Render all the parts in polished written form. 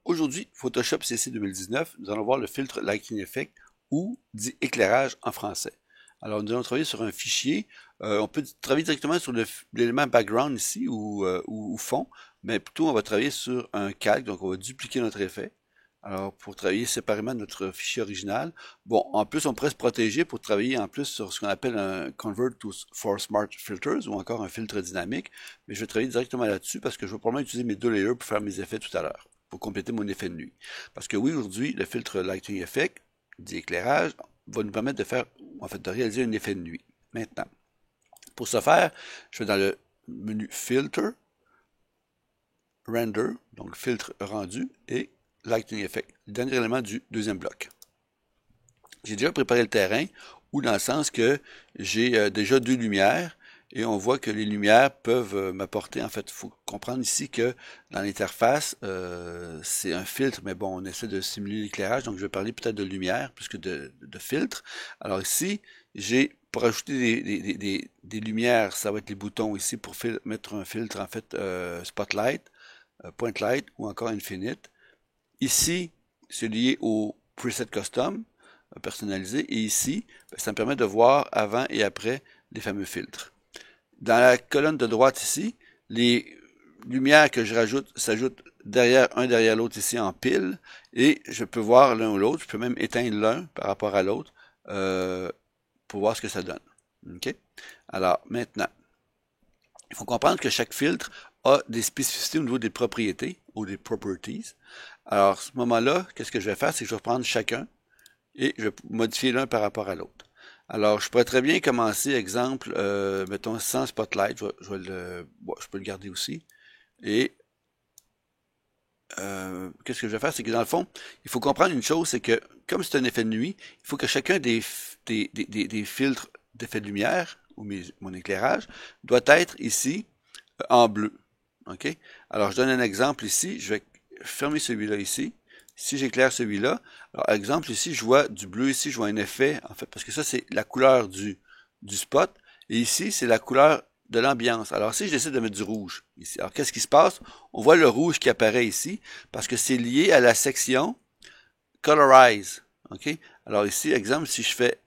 Aujourd'hui, Photoshop CC 2019, nous allons voir le filtre Lighting Effect ou dit éclairage en français. Alors, nous allons travailler sur un fichier. On peut travailler directement sur l'élément background ici ou fond, mais plutôt on va travailler sur un calque, donc on va dupliquer notre effet. Alors, pour travailler séparément notre fichier original. Bon, en plus, on pourrait se protéger pour travailler en plus sur ce qu'on appelle un Convert for Smart Filters ou encore un filtre dynamique. Mais je vais travailler directement là-dessus parce que je vais probablement utiliser mes deux layers pour faire mes effets tout à l'heure, pour compléter mon effet de nuit. Parce que oui, aujourd'hui, le filtre Lighting Effect, dit éclairage, va nous permettre de faire, en fait, de réaliser un effet de nuit. Maintenant, pour ce faire, je vais dans le menu Filter, Render, donc filtre rendu, et Lighting Effect, le dernier élément du deuxième bloc. J'ai déjà préparé le terrain, ou dans le sens que j'ai déjà deux lumières, et on voit que les lumières peuvent m'apporter, en fait, il faut comprendre ici que dans l'interface, c'est un filtre, mais bon, on essaie de simuler l'éclairage, donc je vais parler peut-être de lumière plus que de filtre. Alors ici, j'ai, pour ajouter des lumières, ça va être les boutons ici pour mettre un filtre, en fait, Spotlight, Point Light ou encore Infinite. Ici, c'est lié au preset custom personnalisé. Et ici, ça me permet de voir avant et après les fameux filtres. Dans la colonne de droite ici, les lumières que je rajoute s'ajoutent derrière l'autre ici en pile. Et je peux voir l'un ou l'autre. Je peux même éteindre l'un par rapport à l'autre pour voir ce que ça donne. OK? Alors, maintenant, il faut comprendre que chaque filtre a des spécificités au niveau des propriétés ou des properties. Alors, à ce moment-là, qu'est-ce que je vais faire? C'est que je vais prendre chacun et je vais modifier l'un par rapport à l'autre. Alors, je pourrais très bien commencer, exemple, mettons, sans spotlight. Je peux le garder aussi. Et qu'est-ce que je vais faire? C'est que dans le fond, il faut comprendre une chose, c'est que comme c'est un effet de nuit, il faut que chacun des filtres d'effet de lumière, ou mon éclairage, doit être ici en bleu. OK? Alors, je donne un exemple ici. Je vais fermer celui-là ici. Si j'éclaire celui-là, alors exemple ici, je vois du bleu ici, je vois un effet, en fait, parce que ça, c'est la couleur du spot. Et ici, c'est la couleur de l'ambiance. Alors, si je décide de mettre du rouge ici, alors qu'est-ce qui se passe? On voit le rouge qui apparaît ici, parce que c'est lié à la section Colorize. OK? Alors ici, exemple, si je fais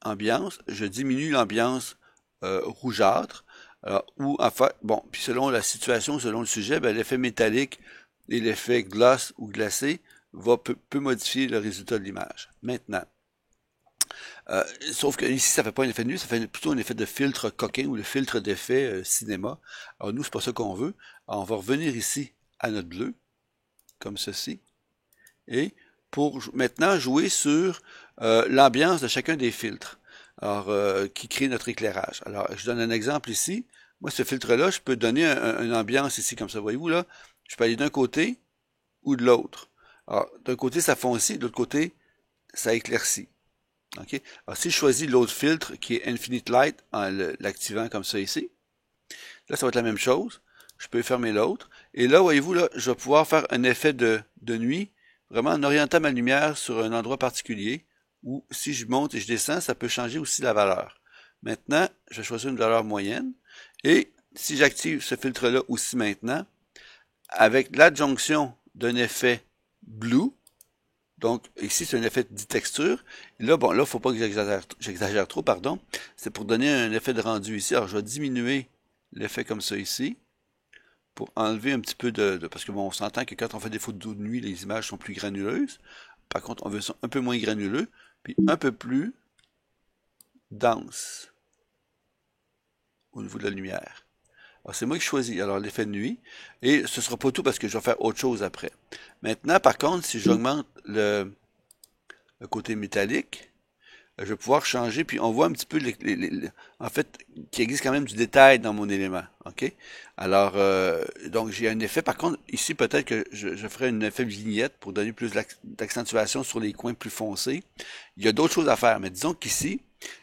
ambiance, je diminue l'ambiance rougeâtre. Alors, ou en fait, bon, puis selon la situation, selon le sujet, ben, l'effet métallique et l'effet gloss ou glacé peut modifier le résultat de l'image. Maintenant, sauf que ici, ça fait pas un effet de nuit, ça fait plutôt un effet de filtre coquin ou le filtre d'effet cinéma. Alors nous, c'est pas ça qu'on veut. Alors, on va revenir ici à notre bleu, comme ceci, et pour maintenant jouer sur l'ambiance de chacun des filtres, alors qui crée notre éclairage. Alors, je donne un exemple ici. Moi, ce filtre-là, je peux donner une ambiance ici, comme ça, voyez-vous là. Je peux aller d'un côté ou de l'autre. Alors, d'un côté, ça foncit, de l'autre côté, ça éclaircit. OK? Alors, si je choisis l'autre filtre, qui est Infinite Light, en l'activant comme ça ici, là, ça va être la même chose. Je peux fermer l'autre. Et là, voyez-vous, là, je vais pouvoir faire un effet de nuit, vraiment en orientant ma lumière sur un endroit particulier, ou si je monte et je descends, ça peut changer aussi la valeur. Maintenant, je vais choisir une valeur moyenne. Et si j'active ce filtre-là aussi maintenant, avec l'adjonction d'un effet blue, donc ici c'est un effet de texture, et là, bon, là, il ne faut pas que j'exagère trop, pardon, c'est pour donner un effet de rendu ici. Alors, je vais diminuer l'effet comme ça ici, pour enlever un petit peu parce que bon, on s'entend que quand on fait des photos de nuit, les images sont plus granuleuses. Par contre, on veut ça un peu moins granuleux, puis un peu plus dense au niveau de la lumière. Alors, c'est moi qui choisis. Alors, l'effet de nuit. Et ce ne sera pas tout parce que je vais faire autre chose après. Maintenant, par contre, si j'augmente le côté métallique, je vais pouvoir changer, puis on voit un petit peu, en fait, qu'il existe quand même du détail dans mon élément. OK? Alors, donc, j'ai un effet. Par contre, ici, peut-être que je ferai un effet vignette pour donner plus d'accentuation sur les coins plus foncés. Il y a d'autres choses à faire, mais disons qu'ici,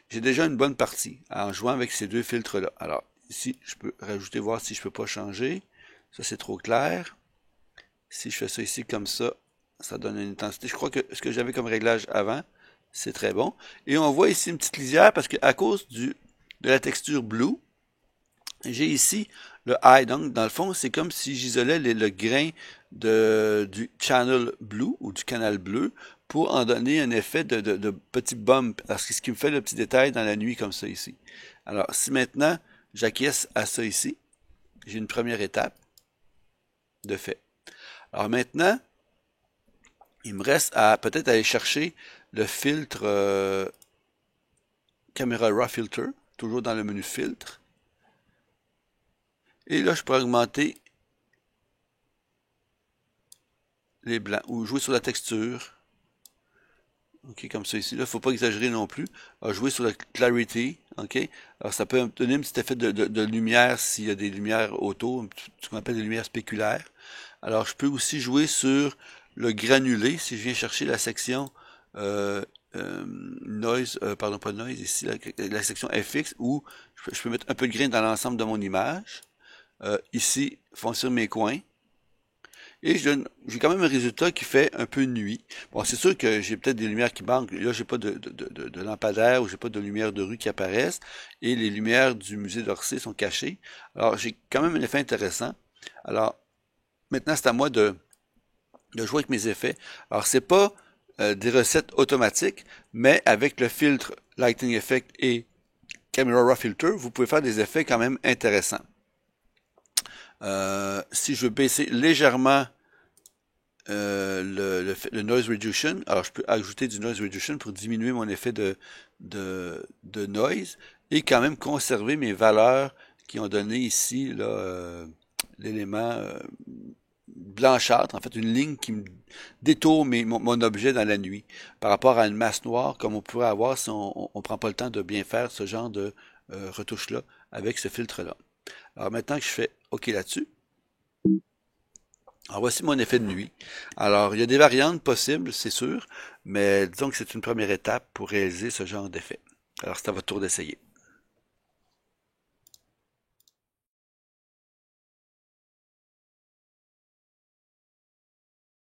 j'ai déjà une bonne partie en jouant avec ces deux filtres-là. Alors, ici, je peux rajouter, voir si je peux pas changer. Ça, c'est trop clair. Si je fais ça ici comme ça donne une intensité. Je crois que ce que j'avais comme réglage avant, c'est très bon. Et on voit ici une petite lisière parce qu'à cause de la texture blue, j'ai ici le high. Donc, dans le fond, c'est comme si j'isolais le grain du channel blue ou du canal bleu pour en donner un effet de petit bump. Parce que ce qui me fait le petit détail dans la nuit comme ça ici. Alors, si maintenant j'acquiesce à ça ici, j'ai une première étape de fait. Alors maintenant, il me reste à peut-être aller chercher le filtre Camera Raw Filter, toujours dans le menu filtre. Et là, je peux augmenter les blancs ou jouer sur la texture. OK, comme ça ici. Là, il ne faut pas exagérer non plus. Alors, jouer sur la clarity. OK. Alors, ça peut donner un petit effet de lumière s'il y a des lumières autour, ce qu'on appelle des lumières spéculaires. Alors, je peux aussi jouer sur le granulé si je viens chercher la section noise, pardon, pas noise, ici, la section FX où je peux mettre un peu de grain dans l'ensemble de mon image. Ici, fonctionne mes coins. Et j'ai quand même un résultat qui fait un peu nuit. Bon, c'est sûr que j'ai peut-être des lumières qui manquent. Là, j'ai pas de lampadaire ou j'ai pas de lumière de rue qui apparaissent. Et les lumières du musée d'Orsay sont cachées. Alors, j'ai quand même un effet intéressant. Alors, maintenant, c'est à moi de jouer avec mes effets. Alors, c'est pas des recettes automatiques, mais avec le filtre Lighting Effect et Camera Raw Filter, vous pouvez faire des effets quand même intéressants. Si je veux baisser légèrement le noise reduction, alors je peux ajouter du noise reduction pour diminuer mon effet de noise et quand même conserver mes valeurs qui ont donné ici l'élément blanchâtre, en fait une ligne qui me détourne mon objet dans la nuit par rapport à une masse noire comme on pourrait avoir si on ne prend pas le temps de bien faire ce genre de retouche-là avec ce filtre-là. Alors maintenant que je fais OK là-dessus, alors voici mon effet de nuit. Alors il y a des variantes possibles, c'est sûr, mais disons que c'est une première étape pour réaliser ce genre d'effet. Alors c'est à votre tour d'essayer.